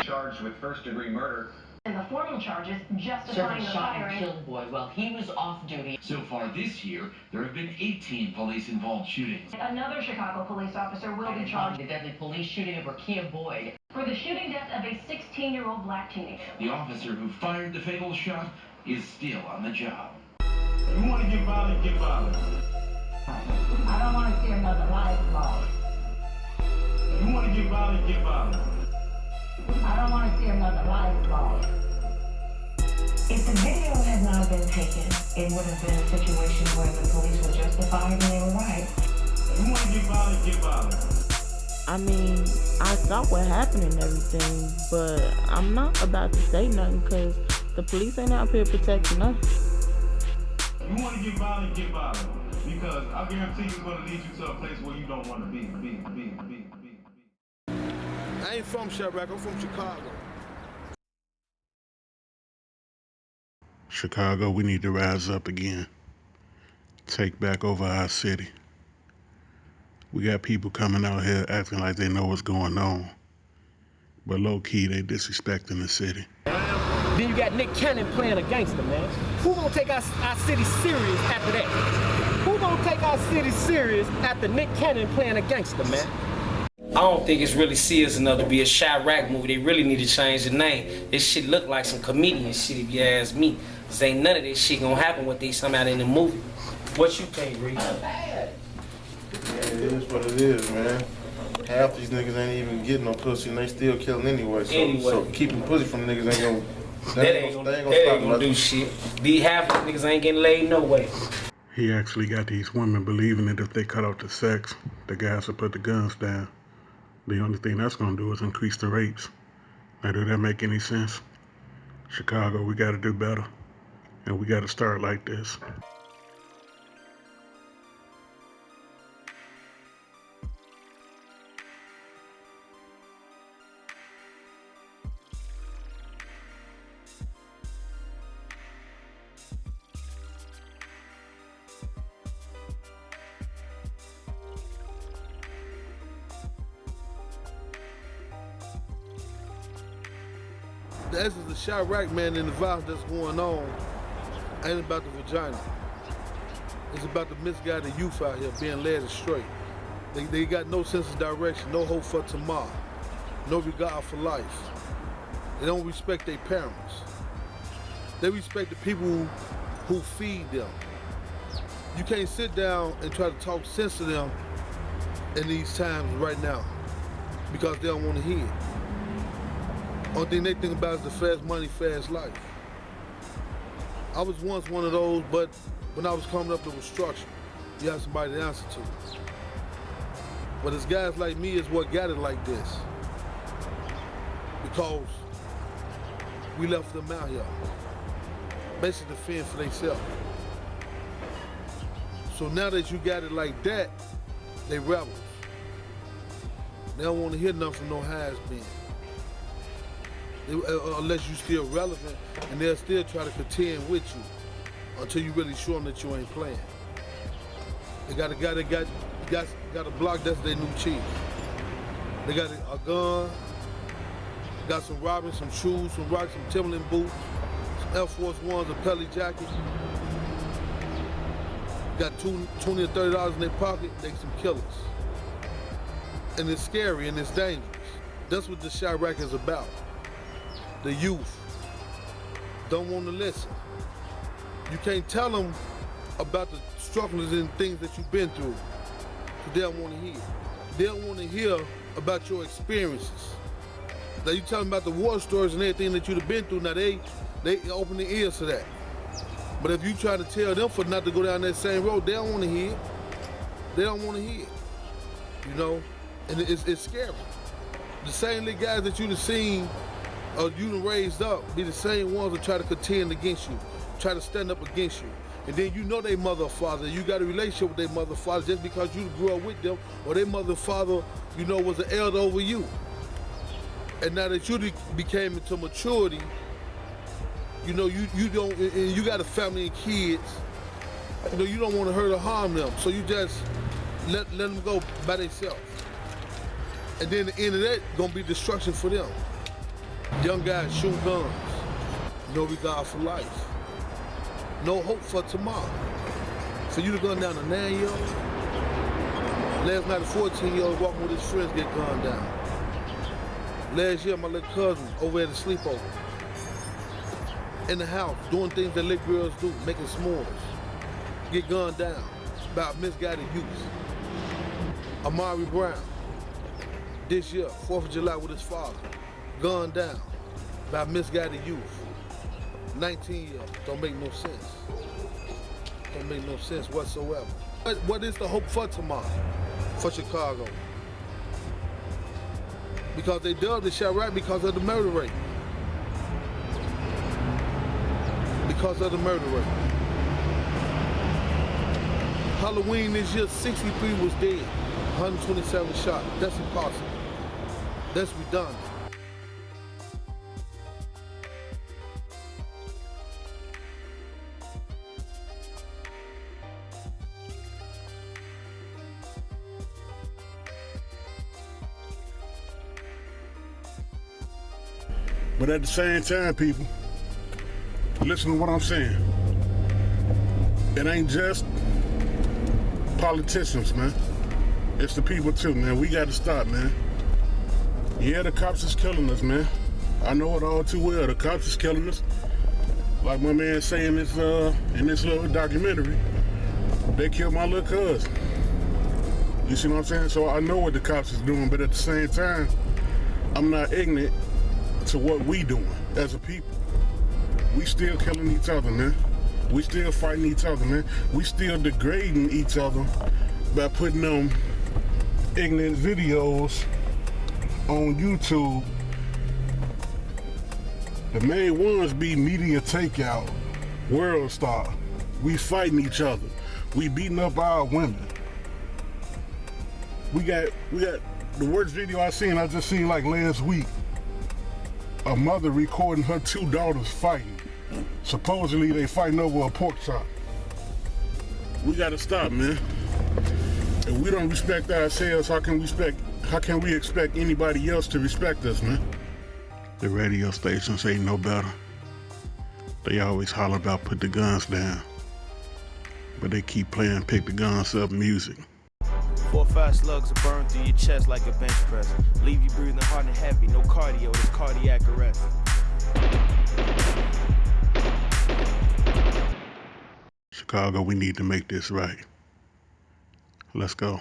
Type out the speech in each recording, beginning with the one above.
Charged with first-degree murder. And the formal charges justifying the firing. Killed boy while he was off duty. So far this year, there have been 18 police-involved shootings. Another Chicago police officer will be charged. The deadly police shooting of Rakia Boyd. For the shooting death of a 16-year-old black teenager. The officer who fired the fatal shot is still on the job. You want to get violent, get violent. I don't want to see another life lost. You want to get violent, get violent. I don't want to see another life lost. If the video had not been taken, it would have been a situation where the police were justified and they were right. You want to get violent, get violent. I mean, I saw what happened and everything, but I'm not about to say nothing because the police ain't out here protecting us. You want to get violent, because I guarantee it's going to lead you to a place where you don't want to be. I ain't from Chirac, I'm from Chicago. Chicago, we need to rise up again. Take back over our city. We got people coming out here acting like they know what's going on. But low-key, they disrespecting the city. Then you got Nick Cannon playing a gangster, man. Who gonna take our city serious after that? Who gonna take our city serious after Nick Cannon playing a gangster, man? I don't think it's really serious enough to be a Chirac movie. They really need to change the name. This shit look like some comedian shit if you ask me. Cause ain't none of this shit gonna happen with these somehow in the movie. What you think, Reed? Yeah, it is what it is, man. Half these niggas ain't even getting no pussy and they still killing anyway. So keeping pussy from niggas ain't gonna... That ain't gonna do shit. These half of niggas ain't getting laid no way. He actually got these women believing that if they cut off the sex, the guys will put the guns down. The only thing that's gonna do is increase the rapes. Now, do that make any sense? Chicago, we gotta do better. And we gotta start like this. The essence of Chirac, man, and the violence that's going on ain't about the vagina. It's about the misguided youth out here being led astray. They got no sense of direction, no hope for tomorrow, no regard for life. They don't respect their parents. They respect the people who feed them. You can't sit down and try to talk sense to them in these times right now because they don't want to hear it. Only thing they think about is the fast money, fast life. I was once one of those, but when I was coming up, there was structure. You have somebody to answer to. But it's guys like me is what got it like this. Because we left them out here, basically fend for themselves. So now that you got it like that, they rebels. They don't want to hear nothing from no has-been. Unless you still relevant, and they'll still try to contend with you until you really show them that you ain't playing. They got a guy that got a block, that's their new chief. They got a gun, got some robbing, some shoes, some rocks, some Timberland boots, some Air Force Ones, a Pelly jacket. Got $20 or $30 in their pocket, they some killers. And it's scary and it's dangerous. That's what the Chirac is about. The youth don't want to listen. You can't tell them about the struggles and things that you've been through, because they don't want to hear. They don't want to hear about your experiences. Now you tell them about the war stories and everything that you've been through, now they open their ears to that. But if you try to tell them for not to go down that same road, they don't want to hear it. They don't want to hear it, you know? And it's scary. The same little guys that you've seen or you done raised up be the same ones that try to contend against you, try to stand up against you. And then you know their mother or father, you got a relationship with their mother or father just because you grew up with them, or their mother or father, you know, was an elder over you. And now that you became into maturity, you know, you don't, and you got a family and kids, you know, you don't want to hurt or harm them. So you just let them go by themselves. And then the end of that gonna be destruction for them. Young guys shooting guns. No regard for life. No hope for tomorrow. For you to gun down a 9-year-old. Last night a 14-year-old walking with his friends get gunned down. Last year my little cousin over at a sleepover. In the house, doing things that little girls do, making s'mores. Get gunned down by misguided youth. Amari Brown, this year, 4th of July with his father, gunned down by misguided youth. 19-year-olds, don't make no sense. Don't make no sense whatsoever. What is the hope for tomorrow, for Chicago? Because they dubbed the Chirac because of the murder rate. Because of the murder rate. Halloween this year, 63 was dead, 127 shot. That's impossible. That's redundant. But at the same time, people, listen to what I'm saying. It ain't just politicians, man. It's the people too, man. We got to stop, man. Yeah, the cops is killing us, man. I know it all too well. The cops is killing us. Like my man saying this in this little documentary, they killed my little cousin. You see what I'm saying? So I know what the cops is doing, but at the same time, I'm not ignorant to what we doing as a people. We still killing each other, man. We still fighting each other, man. We still degrading each other by putting them ignorant videos on YouTube. The main ones be Media Takeout, World Star. We fighting each other. We beating up our women. We got the worst video I just seen like last week. A mother recording her 2 daughters fighting. Supposedly they fighting over a pork chop. We gotta stop, man. If we don't respect ourselves, how can we expect anybody else to respect us, man? The radio stations ain't no better. They always holler about put the guns down. But they keep playing pick the guns up music. 4 or 5 slugs will burn through your chest like a bench press. Leave you breathing hard and heavy, no cardio, it's cardiac arrest. Chicago, we need to make this right. Let's go.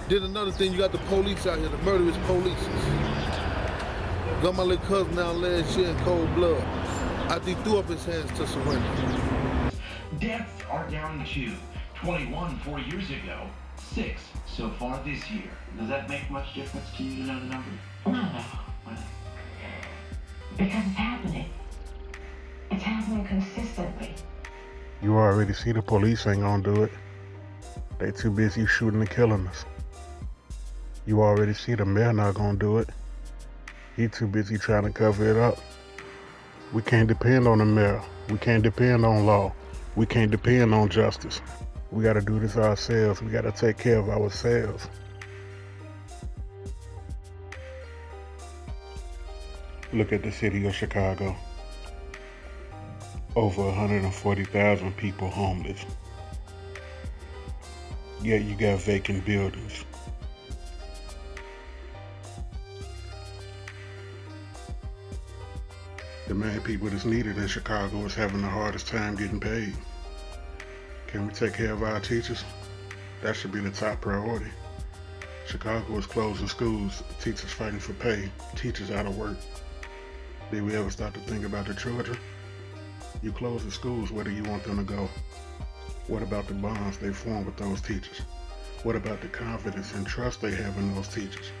Then another thing, you got the police out here, the murderous police. Got my little cousin down last year in cold blood after he threw up his hands to surrender. Deaths are down to 21 4 years ago, 6 so far this year. Does that make much difference to you to know the number? No. Because it's happening. It's happening consistently. You already see the police ain't gonna do it. They too busy shooting and killing us. You already see the mayor not gonna do it. He too busy trying to cover it up. We can't depend on the mayor. We can't depend on law. We can't depend on justice. We gotta do this ourselves. We gotta take care of ourselves. Look at the city of Chicago. Over 140,000 people homeless. Yet you got vacant buildings. The main people that's needed in Chicago is having the hardest time getting paid. Can we take care of our teachers? That should be the top priority. Chicago is closing schools, teachers fighting for pay, teachers out of work. Did we ever stop to think about the children? You close the schools, where do you want them to go? What about the bonds they form with those teachers? What about the confidence and trust they have in those teachers?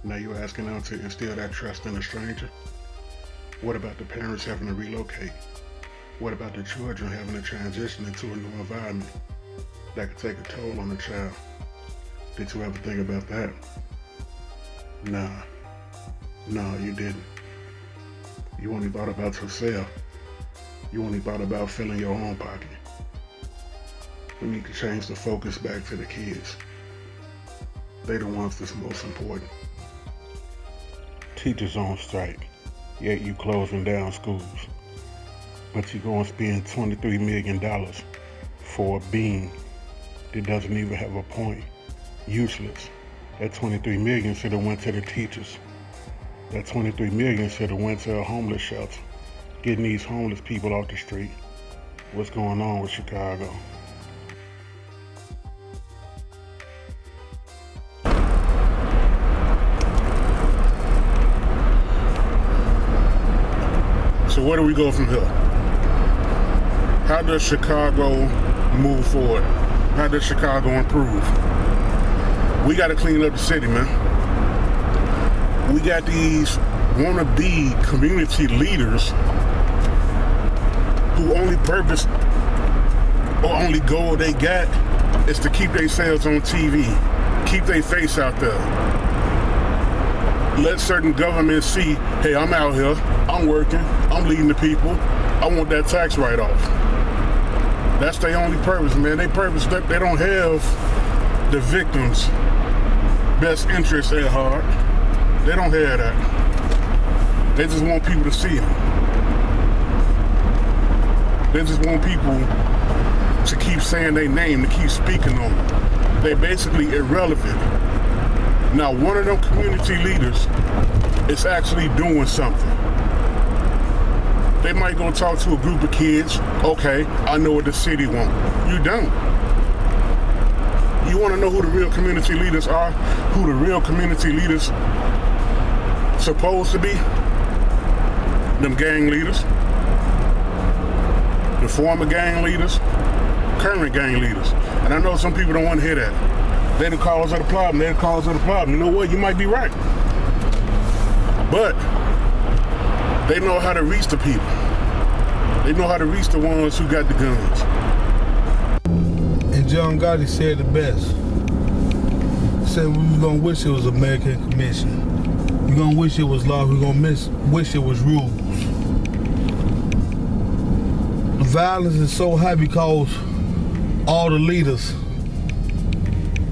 Now you're asking them to instill that trust in a stranger? What about the parents having to relocate? What about the children having to transition into a new environment? That could take a toll on the child. Did you ever think about that? Nah, you didn't. You only thought about yourself. You only thought about filling your own pocket. We need to change the focus back to the kids. They the ones that's most important. Teachers on strike, yet you closing down schools. But you go and spend $23 million for a being that doesn't even have a point. Useless. That $23 million should have went to the teachers. That $23 million should have went to a homeless shelter, getting these homeless people off the street. What's going on with Chicago? So where do we go from here? How does Chicago move forward? How does Chicago improve? We got to clean up the city, man. We got these wannabe community leaders who only purpose or only goal they got is to keep themselves on TV, keep their face out there. Let certain governments see, hey, I'm out here, I'm working, I'm leading the people, I want that tax write-off. That's their only purpose, man. They purpose, they don't have the victims' best interests at heart. They don't have that. They just want people to see them. They just want people to keep saying their name, to keep speaking on them. They're basically irrelevant. Now, one of them community leaders is actually doing something. They might go talk to a group of kids. Okay, I know what the city wants. You don't. You want to know who the real community leaders are? Who the real community leaders supposed to be? Them gang leaders. The former gang leaders. Current gang leaders. And I know some people don't want to hear that. They're the cause of the problem. They're the cause of the problem. You know what? You might be right. But they know how to reach the people. They know how to reach the ones who got the guns. And John Gotti said it best. He said we're gonna wish it was American Commission. We're gonna wish it was law. We're gonna wish it was rules. The violence is so high because all the leaders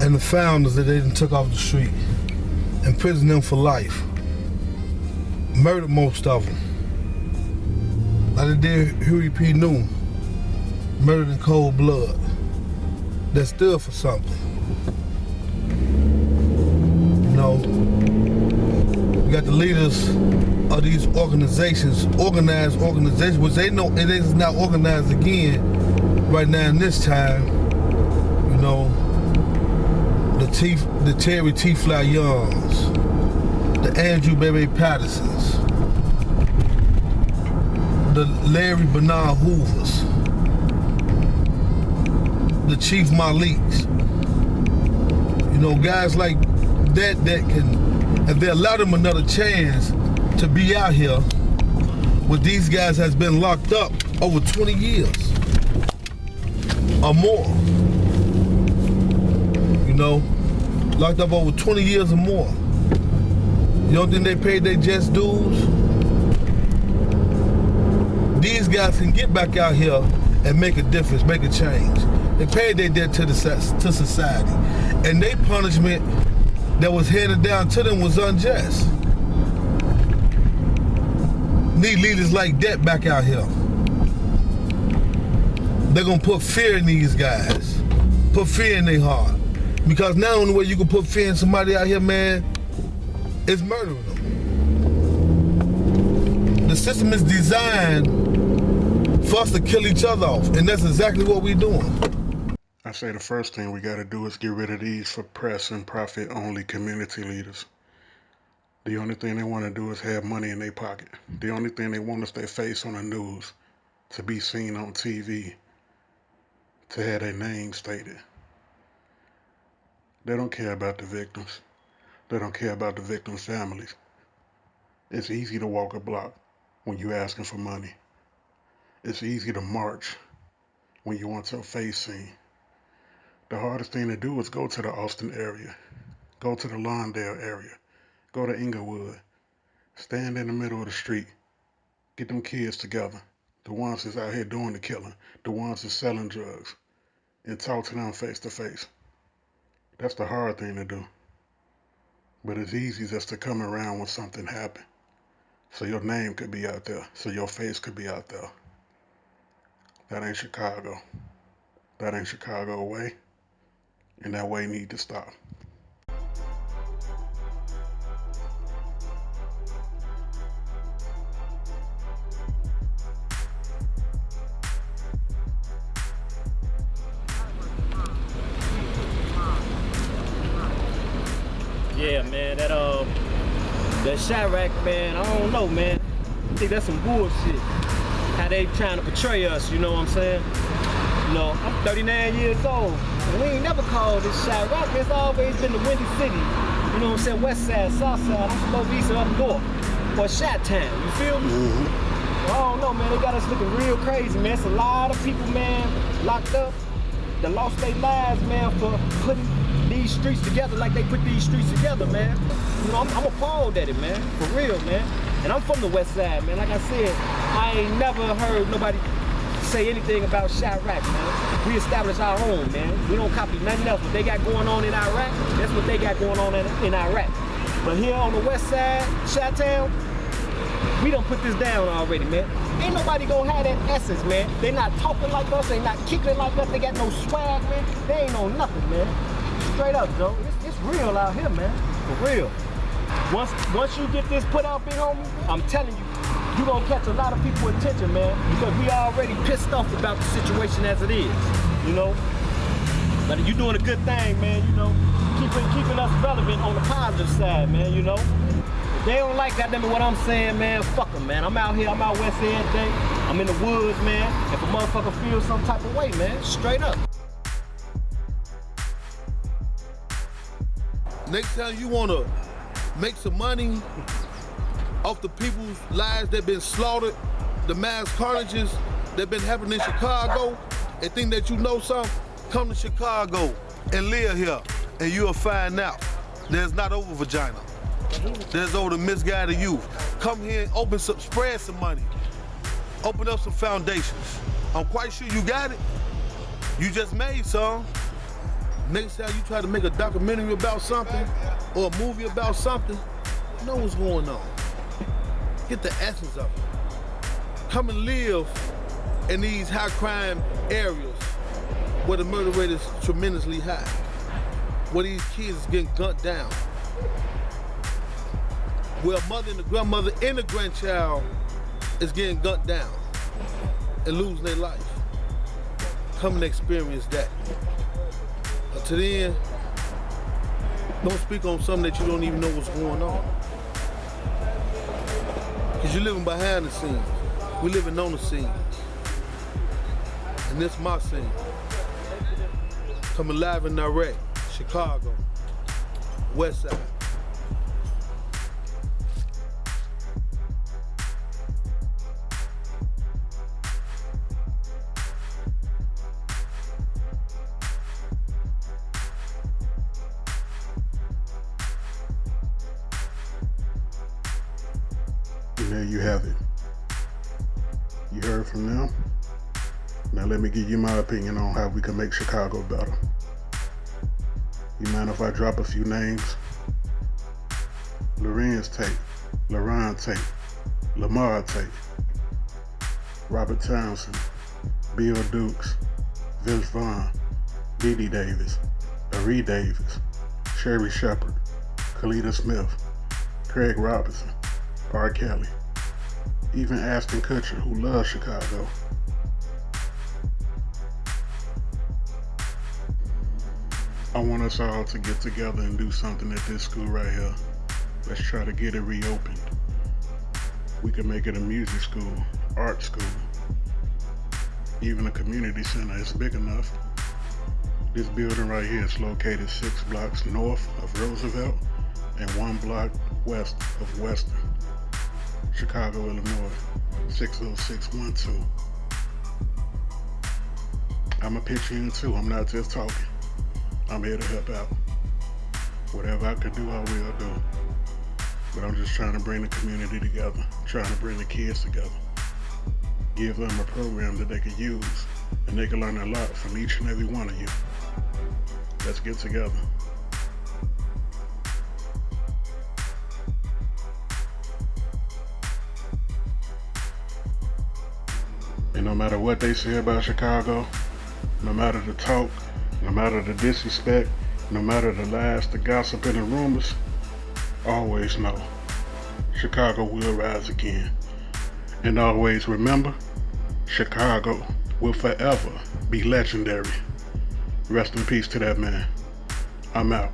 and the founders that they done took off the street, imprisoned them for life, murdered most of them. Like they did Huey P. Newton, murdered in cold blood. That stood for something. You know, you got the leaders of these organizations, organized organizations, which they know it is not organized again right now in this time. You know, the Terry T. Fly Youngs, the Andrew Bebe Pattersons, the Larry Bernard Hoovers, the Chief Maliks. You know, guys like that can, if they allow them another chance to be out here, but these guys has been locked up over 20 years or more. You know, locked up over 20 years or more. You don't think they paid their just dues? These guys can get back out here and make a difference, make a change. They paid their debt to society. And their punishment that was handed down to them was unjust. Need leaders like that back out here. They're gonna put fear in these guys. Put fear in their heart. Because now the only way you can put fear in somebody out here, man, is murdering them. The system is designed for us to kill each other off, and that's exactly what we're doing. I say the first thing we gotta do is get rid of these for press and profit only community leaders. The only thing they want to do is have money in their pocket. The only thing they want is their face on the news, to be seen on TV, to have their name stated. They don't care about the victims. They don't care about the victims' families. It's easy to walk a block when you're asking for money. It's easy to march when you want your face seen. The hardest thing to do is go to the Austin area, go to the Lawndale area, go to Inglewood, stand in the middle of the street Get them kids together, the ones that's out here doing the killing, the ones that's selling drugs, and talk to them face to face. That's the hard thing to do. But it's easy just to come around when something happened. So your name could be out there, so your face could be out there. That ain't Chicago. That ain't Chicago way, and that way need to stop. Yeah, man, that Chirac, man, I don't know, man. I think that's some bullshit. How they trying to portray us, you know what I'm saying? You know, I'm 39 years old, and we ain't never called this Chirac. It's always been the Windy City. You know what I'm saying? West side, south side, I'm from over east and up north. Or Chi-Town, you feel me? I don't know, man, they got us looking real crazy, man. It's a lot of people, man, locked up that lost their lives, man, for putting these streets together like they put these streets together, man. You know, I'm appalled at it, man, for real, man. And I'm from the west side, man. Like I said, I ain't never heard nobody say anything about Chirac, man. We established our own, man. We don't copy nothing else. What they got going on in Iraq, that's what they got going on in Iraq. But here on the west side, Chi-Town, we done put this down already, man. Ain't nobody gonna have that essence, man. They not talking like us, they not kicking like us, they got no swag, man. They ain't no nothing, man. Straight up, Joe. It's real out here, man. For real. Once you get this put out, big homie, I'm telling you, you gonna catch a lot of people's attention, man, because we already pissed off about the situation as it is, you know. But you doing a good thing, man, you know, keeping us relevant on the positive side, man, you know. If they don't like goddamn what I'm saying, man, fuck them, man. I'm out here, I'm out west every day. I'm in the woods, man. If a motherfucker feels some type of way, man, straight up. Next time you wanna make some money off the people's lives that been slaughtered, the mass carnages that been happening in Chicago, and think that you know something, come to Chicago and live here, and you'll find out there's not over vagina. There's over the misguided youth. Come here and spread some money. Open up some foundations. I'm quite sure you got it. You just made some. Next time you try to make a documentary about something or a movie about something, you know what's going on. Get the essence of it. Come and live in these high crime areas where the murder rate is tremendously high, where these kids is getting gunned down, where a mother and a grandmother and a grandchild is getting gunned down and losing their life. Come and experience that. To then, don't speak on something that you don't even know what's going on. Because you're living behind the scenes. We're living on the scenes. And this is my scene. Coming live and direct, Chicago, West Side. There you have it. You heard from them. Now let me give you my opinion on how we can make Chicago better. You mind if I drop a few names? Lorenz Tate, LaRon Tate, Lamar Tate, Robert Townsend, Bill Dukes, Vince Vaughn, Dee Davis, Ari Davis, Sherry Shepard, Kalita Smith, Craig Robinson, R. Kelly, even Ashton Kutcher, who loves Chicago. I want us all to get together and do something at this school right here. Let's try to get it reopened. We can make it a music school, art school, even a community center. It's big enough. This building right here is located 6 blocks north of Roosevelt and 1 block west of Western, Chicago, Illinois, 60612. I'm a pitch in too. I'm not just talking. I'm here to help out. Whatever I can do, I will do. But I'm just trying to bring the community together, trying to bring the kids together. give them a program that they could use, and they can learn a lot from each and every one of you. Let's get together. And no matter what they say about Chicago, no matter the talk, no matter the disrespect, no matter the lies, the gossip, and the rumors, always know Chicago will rise again. And always remember, Chicago will forever be legendary. Rest in peace to that man. I'm out.